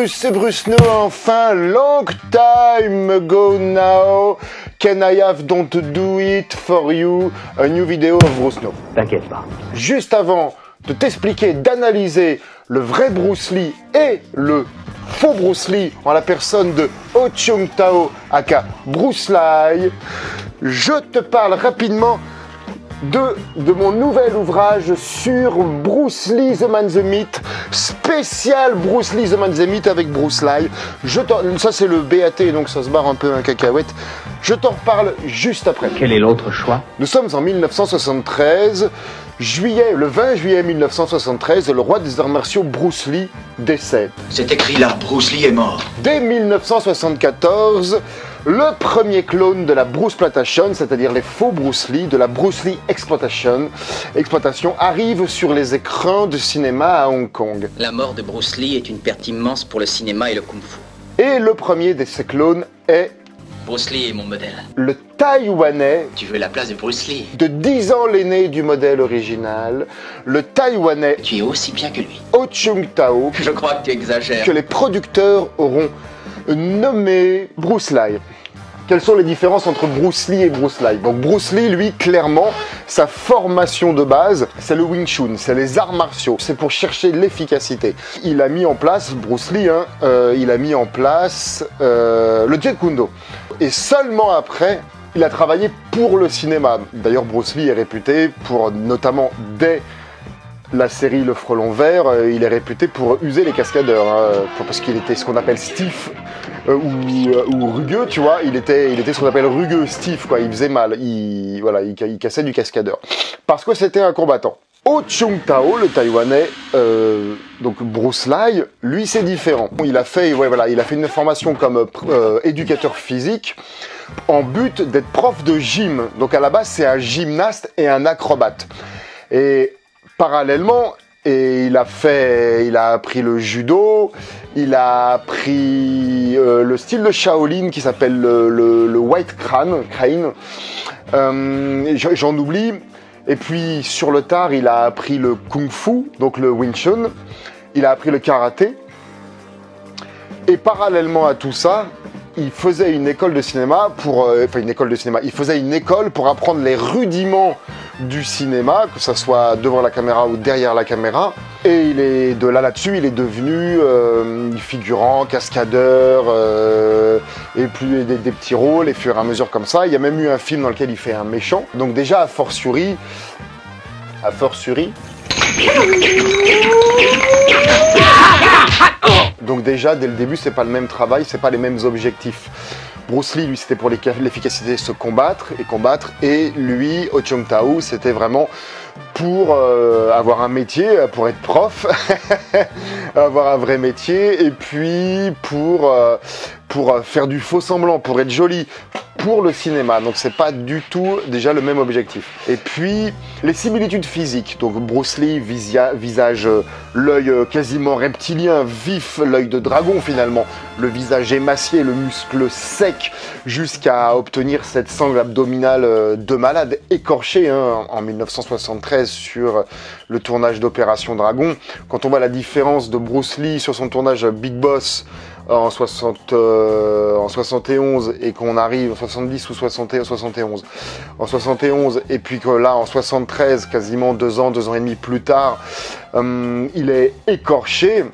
Bruce, c'est Bruce No, enfin, long time ago now, can I have don't do it for you, a new video of Bruce No. T'inquiète pas. Juste avant de t'expliquer, d'analyser le vrai Bruce Lee et le faux Bruce Lee en la personne de Oh Chung Tao aka Bruce Lee, je te parle rapidement de mon nouvel ouvrage sur Bruce Lee The Man The Myth, spécial Bruce Lee The Man The Myth avec Bruce Lee. Ça c'est le BAT, donc ça se barre un peu un cacahuète. Je t'en reparle juste après. Quel est l'autre choix? Nous sommes en 1973, le 20 juillet 1973, le roi des arts martiaux Bruce Lee décède. C'est écrit là, Bruce Lee est mort. Dès 1974, le premier clone de la Bruceploitation, c'est-à-dire les faux Bruce Lee, de la Bruce Lee exploitation, arrive sur les écrans de cinéma à Hong Kong. La mort de Bruce Lee est une perte immense pour le cinéma et le kung-fu. Et le premier de ces clones est Bruce Lee est mon modèle. le Taïwanais, Tu veux la place de Bruce Lee? de 10 ans l'aîné du modèle original, le Taïwanais Tu es aussi bien que lui. Oh Chung Tao, Je crois que tu exagères. que les producteurs auront nommé Bruce Lee. Quelles sont les différences entre Bruce Lee et Bruce Lee? Donc Bruce Lee, lui, clairement, sa formation de base, c'est le Wing Chun, c'est les arts martiaux, c'est pour chercher l'efficacité. Il a mis en place, Bruce Lee, il a mis en place le Jeet Kune Do. Et seulement après, il a travaillé pour le cinéma. D'ailleurs, Bruce Lee est réputé pour, notamment dès la série Le Frelon Vert, il est réputé pour user les cascadeurs, parce qu'il était ce qu'on appelle stiff ou rugueux, tu vois. Il était ce qu'on appelle rugueux, stiff, quoi. Il faisait mal, il cassait du cascadeur, parce que c'était un combattant. Oh Chung Tao, le Taïwanais, donc Bruce Lee, lui c'est différent. Il a fait une formation comme éducateur physique en but d'être prof de gym. Donc à la base c'est un gymnaste et un acrobate. Et parallèlement, il a appris le judo, il a appris le style de Shaolin qui s'appelle le White Crane. J'en oublie. Et puis sur le tard, il a appris le Kung Fu, donc le Wing Chun. Il a appris le karaté. Et parallèlement à tout ça, il faisait une école de cinéma il faisait une école pour apprendre les rudiments du cinéma, que ça soit devant la caméra ou derrière la caméra. Et il est là-dessus, il est devenu figurant, cascadeur, et puis des petits rôles, et fur et à mesure comme ça. Il y a même eu un film dans lequel il fait un méchant. Donc déjà, a fortiori, donc déjà, dès le début, c'est pas le même travail, c'est pas les mêmes objectifs. Bruce Lee, lui, c'était pour l'efficacité, se combattre, et lui, Oh Chung Tao, c'était vraiment pour avoir un métier, pour être prof, avoir un vrai métier, et puis pour faire du faux semblant, pour être joli, pour le cinéma. Donc c'est pas du tout déjà le même objectif. Et puis les similitudes physiques. Donc Bruce Lee, visage, l'œil quasiment reptilien, vif, l'œil de dragon finalement, le visage émacié, le muscle sec, jusqu'à obtenir cette sangle abdominale de malade, écorchée en 1973 sur le tournage d'Opération Dragon. Quand on voit la différence de Bruce Lee sur son tournage Big Boss en 71 et qu'on arrive en 70 ou 71 en 71 et puis que là en 73, quasiment 2 ans et demi plus tard, il est écorché.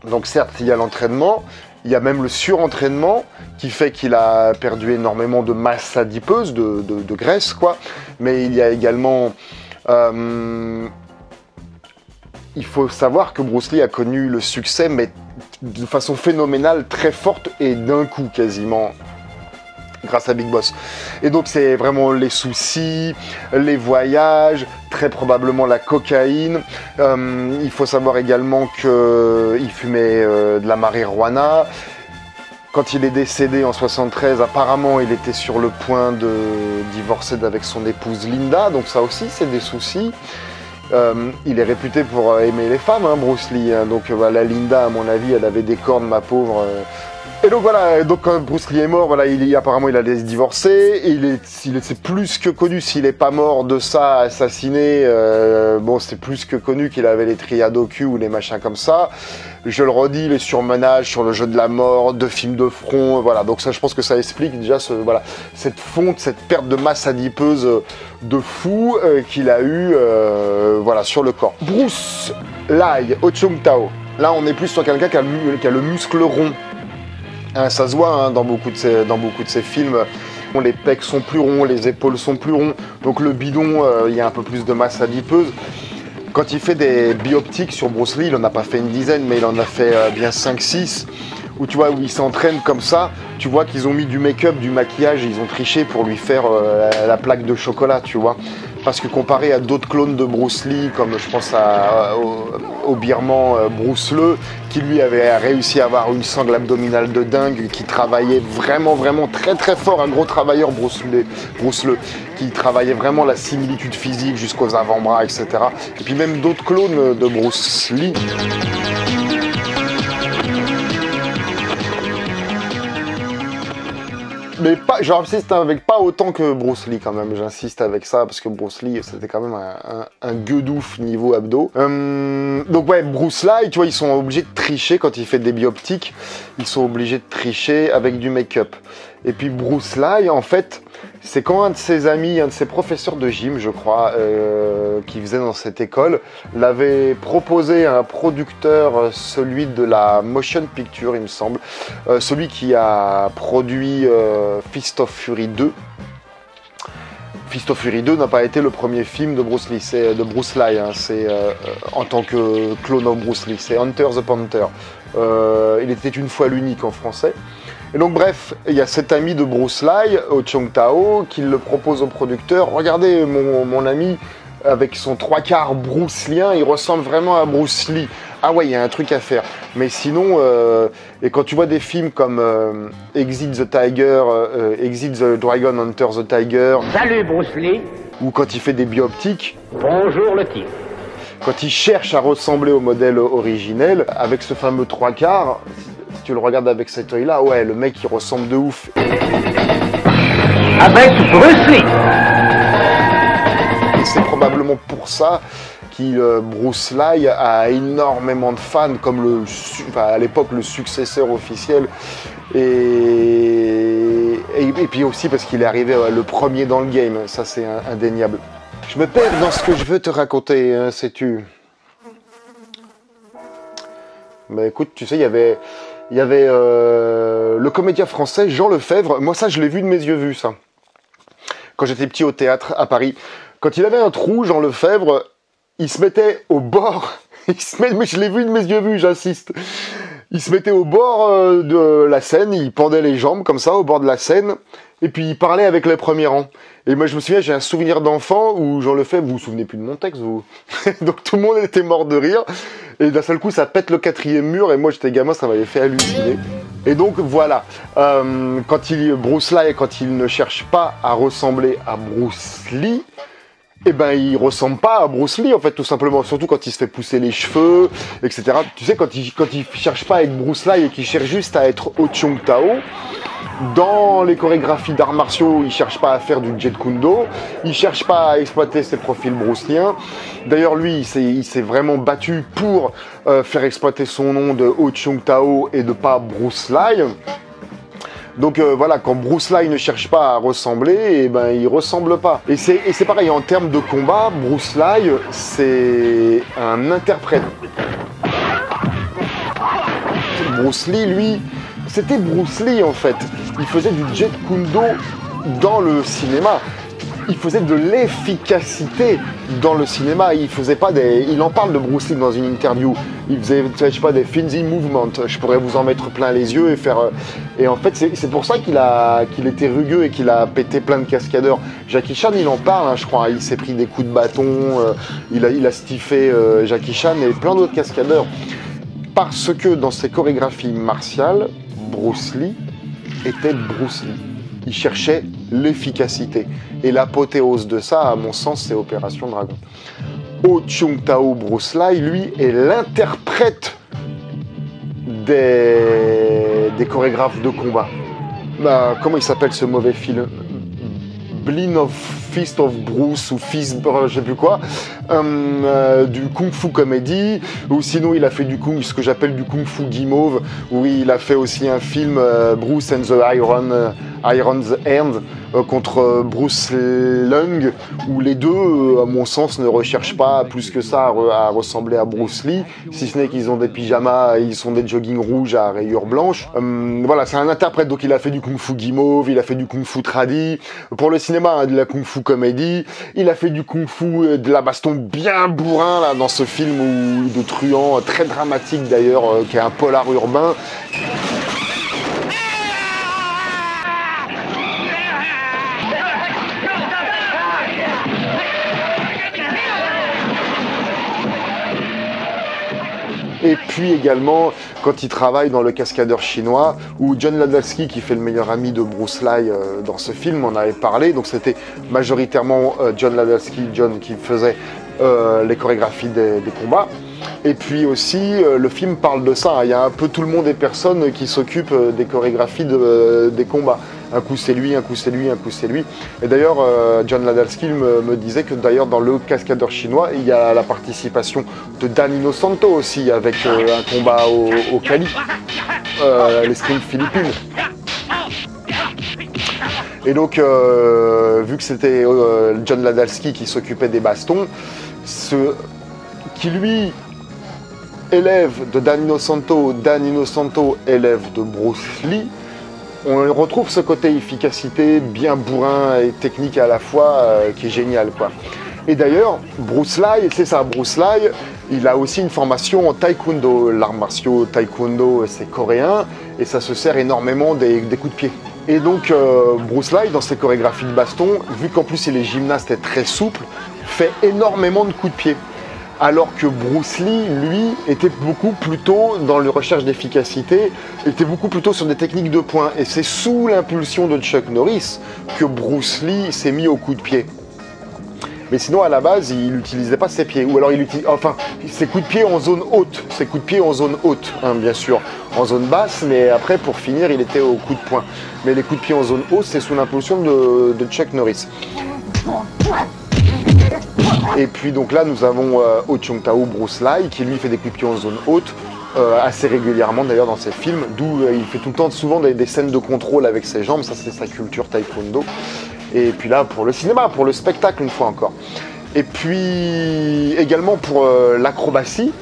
Donc certes il y a l'entraînement, il y a même le surentraînement qui fait qu'il a perdu énormément de masse adipeuse, de graisse quoi, mais il y a également il faut savoir que Bruce Lee a connu le succès, mais de façon phénoménale, très forte et d'un coup quasiment, grâce à Big Boss. Et donc c'est vraiment les soucis, les voyages, très probablement la cocaïne. Il faut savoir également qu'il fumait de la marijuana. Quand il est décédé en 73, apparemment il était sur le point de divorcer avec son épouse Linda, donc ça aussi c'est des soucis. Il est réputé pour aimer les femmes, Bruce Lee. Donc la Linda, à mon avis, elle avait des cornes, ma pauvre. Et donc voilà, donc quand Bruce Lee est mort, voilà, apparemment il a divorcé, et c'est plus que connu, s'il est pas mort de ça, assassiné, bon c'est plus que connu qu'il avait les triades au cul ou les machins comme ça. Je le redis, les surmenages sur le jeu de la mort, 2 films de front, voilà, donc ça je pense que ça explique déjà voilà, cette fonte, cette perte de masse adipeuse de fou qu'il a eu voilà, sur le corps. Bruce Lee, Ho Chung Tao, là on est plus sur quelqu'un qui a le muscle rond. Hein, ça se voit hein, dans beaucoup de ces films, les pecs sont plus ronds, les épaules sont plus ronds, donc le bidon, il y a un peu plus de masse adipeuse. Quand il fait des bioptiques sur Bruce Lee, il en a pas fait une dizaine, mais il en a fait bien 5-6, où tu vois, où il s'entraîne comme ça, tu vois qu'ils ont mis du make-up, du maquillage, ils ont triché pour lui faire la plaque de chocolat, tu vois. Parce que comparé à d'autres clones de Bruce Lee, comme je pense au birman Bruce Lee, qui lui avait réussi à avoir une sangle abdominale de dingue, qui travaillait vraiment très très fort, un gros travailleur Bruce Lee, qui travaillait vraiment la similitude physique jusqu'aux avant-bras, etc. Et puis même d'autres clones de Bruce Lee. Mais pas, j'insiste avec pas autant que Bruce Lee quand même, j'insiste avec ça, parce que Bruce Lee, c'était quand même un gueudouf niveau abdos. Donc ouais, Bruce Lee, tu vois, ils sont obligés de tricher quand il fait des bioptiques, ils sont obligés de tricher avec du make-up. Et puis Bruce Lee, en fait, c'est quand un de ses amis, un de ses professeurs de gym, je crois, qui faisait dans cette école, l'avait proposé à un producteur, celui de la Motion Picture, il me semble, celui qui a produit Fist of Fury 2. Fist of Fury 2 n'a pas été le premier film de Bruce Lee, c'est de Bruce Lee, hein, c'est en tant que clone of Bruce Lee, c'est Hunter the Panther. Il était une fois l'unique en français. Et donc bref, il y a cet ami de Bruce Lee, Ho Chung Tao, qui le propose au producteur. Regardez mon ami, avec son 3/4 Bruce Leeien, il ressemble vraiment à Bruce Lee. Ah ouais, il y a un truc à faire. Mais sinon, et quand tu vois des films comme Exit the Tiger, Exit the Dragon, Hunter the Tiger... Salut Bruce Lee. Ou quand il fait des bioptiques... Bonjour le tigre. Quand il cherche à ressembler au modèle originel, avec ce fameux 3/4... Si tu le regardes avec cet œil-là, ouais, le mec, il ressemble de ouf. Avec Bruce Lee. Et c'est probablement pour ça que Bruce Lee a énormément de fans, comme à l'époque, le successeur officiel. Et puis aussi parce qu'il est arrivé le premier dans le game. Ça, c'est indéniable. Je me perds dans ce que je veux te raconter, hein, sais-tu. Bah écoute, tu sais, il y avait le comédien français Jean Lefebvre. Moi, ça, je l'ai vu de mes yeux vus, ça. Quand j'étais petit au théâtre à Paris. Quand il avait un trou, Jean Lefebvre, il se mettait au bord. Mais je l'ai vu de mes yeux vus, j'insiste. Il se mettait au bord de la scène, il pendait les jambes comme ça, au bord de la scène. Et puis il parlait avec les premiers rangs. Et moi je me souviens, j'ai un souvenir d'enfant où Jean Lefebvre, vous vous souvenez plus de mon texte, vous. Donc tout le monde était mort de rire. Et d'un seul coup, ça pète le 4e mur. Et moi j'étais gamin, ça m'avait fait halluciner. Et donc voilà, Bruce Lee, quand il ne cherche pas à ressembler à Bruce Lee, eh ben il ressemble pas à Bruce Lee en fait, tout simplement, surtout quand il se fait pousser les cheveux, etc. Tu sais, quand il cherche pas à être Bruce Lee et qu'il cherche juste à être Ho Chung Tao, dans les chorégraphies d'arts martiaux, il cherche pas à faire du Jeet Kune Do, il cherche pas à exploiter ses profils bruceliens. D'ailleurs lui, il s'est vraiment battu pour faire exploiter son nom de Ho Chung Tao et de pas Bruce Lee. Donc voilà, quand Bruce Lee ne cherche pas à ressembler, eh ben il ressemble pas. Et c'est pareil, en termes de combat, Bruce Lee, c'est un interprète. Bruce Lee, lui, c'était Bruce Lee en fait. Il faisait du Jeet Kune Do dans le cinéma. Il faisait de l'efficacité dans le cinéma. Il en parle de Bruce Lee dans une interview. Il faisait, je sais pas, des Finzi movements. Je pourrais vous en mettre plein les yeux et faire. Et en fait, c'est pour ça qu'il était rugueux et qu'il a pété plein de cascadeurs. Jackie Chan, il en parle, hein, je crois. Il s'est pris des coups de bâton. Il a stiffé Jackie Chan et plein d'autres cascadeurs. Parce que dans ses chorégraphies martiales, Bruce Lee était Bruce Lee. Il cherchait l'efficacité. Et l'apothéose de ça, à mon sens, c'est Opération Dragon. Ho Chung Tao Bruce Lee, lui, est l'interprète des des chorégraphes de combat. Bah, comment il s'appelle ce mauvais film? Blin of Fist of Bruce ou Fist, je sais plus quoi, du Kung Fu Comedy, ou sinon il a fait ce que j'appelle du Kung Fu Guimauve, où il a fait aussi un film Bruce and the Iron's Hand contre Bruce Lung, où les deux, à mon sens, ne recherchent pas plus que ça à ressembler à Bruce Lee, si ce n'est qu'ils ont des pyjamas, ils sont des joggings rouges à rayures blanches. Voilà, c'est un interprète, donc il a fait du Kung Fu Guimauve, il a fait du Kung Fu tradi, pour le cinéma, hein, de la Kung Fu comédie, il a fait du Kung Fu, de la baston bien bourrin, là, dans ce film de truand, très dramatique d'ailleurs, qui est un polar urbain. Et puis également, quand il travaille dans Le Cascadeur chinois, où John Ladalski, qui fait le meilleur ami de Bruce Lee dans ce film, en avait parlé. Donc c'était majoritairement John Ladalski, qui faisait les chorégraphies des combats. Et puis aussi, le film parle de ça. Il y a un peu tout le monde et personne qui s'occupe des chorégraphies des combats. Un coup c'est lui, un coup c'est lui, un coup c'est lui. Et d'ailleurs, John Ladalski me disait que d'ailleurs dans Le Cascadeur chinois, il y a la participation de Dan Inosanto aussi, avec un combat au Cali, l'escrime philippine. Et donc, vu que c'était John Ladalski qui s'occupait des bastons, qui lui élève de Dan Inosanto élève de Bruce Lee, on retrouve ce côté efficacité bien bourrin et technique à la fois qui est génial, quoi. Et d'ailleurs, Bruce Lee, c'est ça, Bruce Lee, il a aussi une formation en taekwondo. L'art martiaux taekwondo, c'est coréen et ça se sert énormément des coups de pied. Et donc, Bruce Lee, dans ses chorégraphies de baston, vu qu'en plus il est gymnaste et très souple, fait énormément de coups de pied. Alors que Bruce Lee, lui, était beaucoup plutôt dans la recherche d'efficacité, était beaucoup plutôt sur des techniques de poing. Et c'est sous l'impulsion de Chuck Norris que Bruce Lee s'est mis au coup de pied. Mais sinon, à la base, il n'utilisait pas ses pieds. Ou alors, il utilisait, enfin, ses coups de pied en zone haute. Ses coups de pied en zone haute, hein, bien sûr. En zone basse, mais après, pour finir, il était au coup de poing. Mais les coups de pied en zone haute, c'est sous l'impulsion de Chuck Norris. Et puis donc là nous avons Oh Chung-tao, Bruce Lee, qui lui fait des coups de pied en zone haute, assez régulièrement d'ailleurs dans ses films, d'où il fait tout le temps souvent des scènes de contrôle avec ses jambes, ça c'est sa culture taekwondo. Et puis là pour le cinéma, pour le spectacle une fois encore. Et puis également pour l'acrobatie,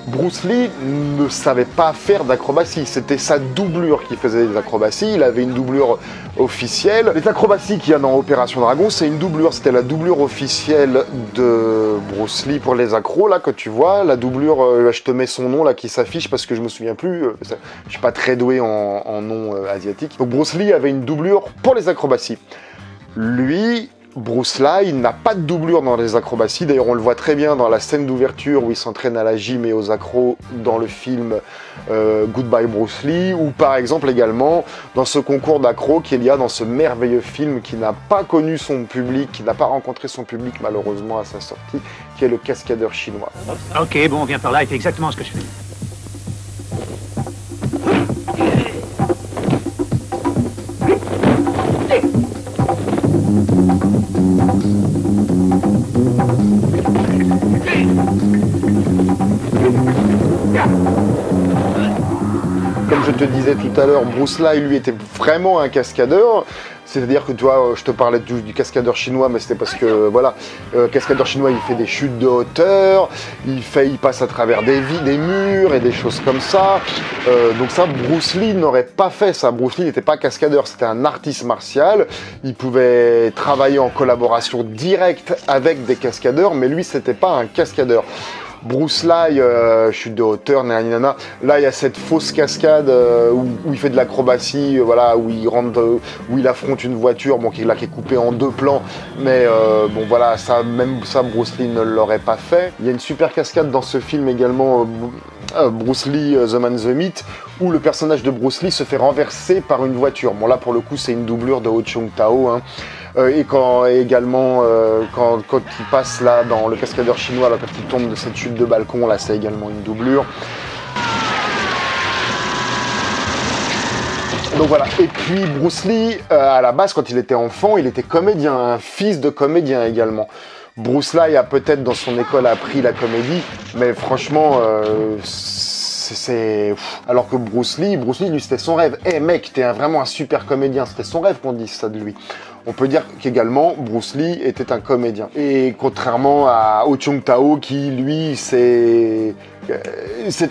Bruce Lee ne savait pas faire d'acrobatie, c'était sa doublure qui faisait des acrobaties, il avait une doublure officielle. Les acrobaties qu'il y a dans Opération Dragon, c'est une doublure, c'était la doublure officielle de Bruce Lee pour les accros, là, que tu vois, la doublure, je te mets son nom, là, qui s'affiche, parce que je me souviens plus, je suis pas très doué en nom asiatique. Donc Bruce Lee avait une doublure pour les acrobaties. Lui, Bruce Lee n'a pas de doublure dans les acrobaties, d'ailleurs on le voit très bien dans la scène d'ouverture où il s'entraîne à la gym et aux accros dans le film Goodbye Bruce Lee, ou par exemple également dans ce concours d'accros qu'il y a dans ce merveilleux film qui n'a pas connu son public, qui n'a pas rencontré son public malheureusement à sa sortie, qui est Le Cascadeur chinois. Ok, bon, on vient par là et fais exactement ce que je fais. Comme je te disais tout à l'heure, Bruce Lee, lui, était vraiment un cascadeur. C'est-à-dire que, tu vois, je te parlais du cascadeur chinois, mais c'était parce que, voilà, cascadeur chinois, il fait des chutes de hauteur, il passe à travers des murs et des choses comme ça. Donc ça, Bruce Lee n'aurait pas fait ça. Bruce Lee n'était pas cascadeur, c'était un artiste martial. Il pouvait travailler en collaboration directe avec des cascadeurs, mais lui, c'était pas un cascadeur. Bruce Lee, chute de hauteur, nanana. Là, il y a cette fausse cascade où il fait de l'acrobatie, voilà, où il affronte une voiture, bon, qui est coupée en deux plans, mais bon, voilà, même ça, Bruce Lee ne l'aurait pas fait. Il y a une super cascade dans ce film également, Bruce Lee, The Man, The Myth, où le personnage de Bruce Lee se fait renverser par une voiture. Bon, là, pour le coup, c'est une doublure de Oh Chung-tao, hein. Et quand il passe là dans Le Cascadeur chinois, là, quand il tombe de cette chute de balcon, là c'est également une doublure. Donc voilà, et puis Bruce Lee, à la base, quand il était enfant, il était comédien, un fils de comédien également. Bruce Lee a peut-être dans son école appris la comédie, mais franchement, alors que Bruce Lee, lui, c'était son rêve. Eh mec, t'es vraiment un super comédien, c'était son rêve qu'on dise ça de lui. On peut dire qu'également, Bruce Lee était un comédien. Et contrairement à Ho Chung Tao, qui, lui, s'est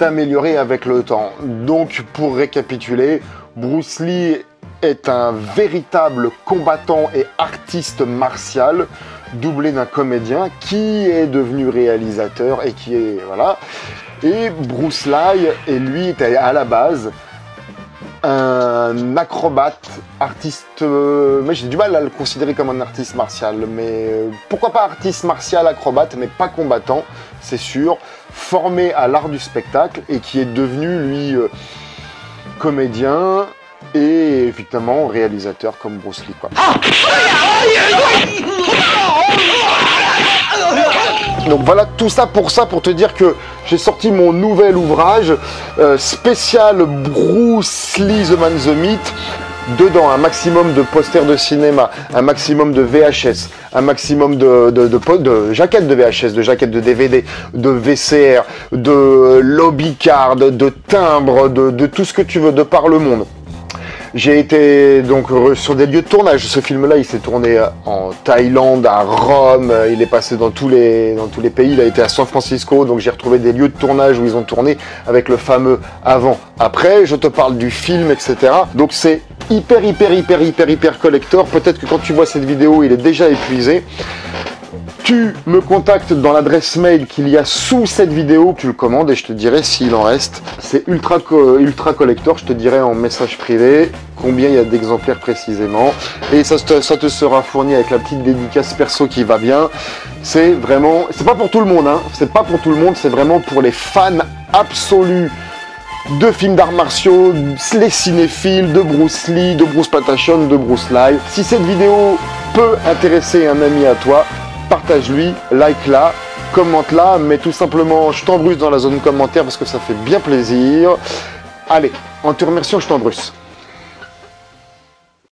amélioré avec le temps. Donc, pour récapituler, Bruce Lee est un véritable combattant et artiste martial, doublé d'un comédien qui est devenu réalisateur et qui est... voilà. Et Bruce Lee, et lui, était à la base un acrobate, artiste... mais j'ai du mal à le considérer comme un artiste martial. Mais pourquoi pas artiste martial, acrobate, mais pas combattant, c'est sûr. Formé à l'art du spectacle et qui est devenu, lui, comédien et effectivement réalisateur comme Bruce Lee, quoi. Donc voilà, tout ça pour te dire que j'ai sorti mon nouvel ouvrage spécial Bruce Lee The Man The Myth. Dedans, un maximum de posters de cinéma, un maximum de VHS, un maximum de jaquettes de VHS, de jaquettes de DVD, de VCR, de lobby card, de timbres, de tout ce que tu veux, de par le monde. J'ai été donc sur des lieux de tournage. Ce film-là, il s'est tourné en Thaïlande, à Rome, il est passé dans tous les pays, il a été à San Francisco, donc j'ai retrouvé des lieux de tournage où ils ont tourné avec le fameux avant-après. Je te parle du film, etc. Donc c'est hyper collector. Peut-être que quand tu vois cette vidéo, il est déjà épuisé. Tu me contactes dans l'adresse mail qu'il y a sous cette vidéo, tu le commandes et je te dirai s'il en reste. C'est ultra collector, je te dirai en message privé combien il y a d'exemplaires précisément. Et ça te sera fourni avec la petite dédicace perso qui va bien. C'est vraiment, c'est pas pour tout le monde, hein. C'est pas pour tout le monde, c'est vraiment pour les fans absolus de films d'arts martiaux, les cinéphiles, de Bruce Lee, de Bruce Patachon, de Bruce Lee. Si cette vidéo peut intéresser un ami à toi, partage-lui, like-la, commente-la, mets tout simplement je t'embrusse dans la zone commentaire parce que ça fait bien plaisir. Allez, en te remerciant, je t'embrusse.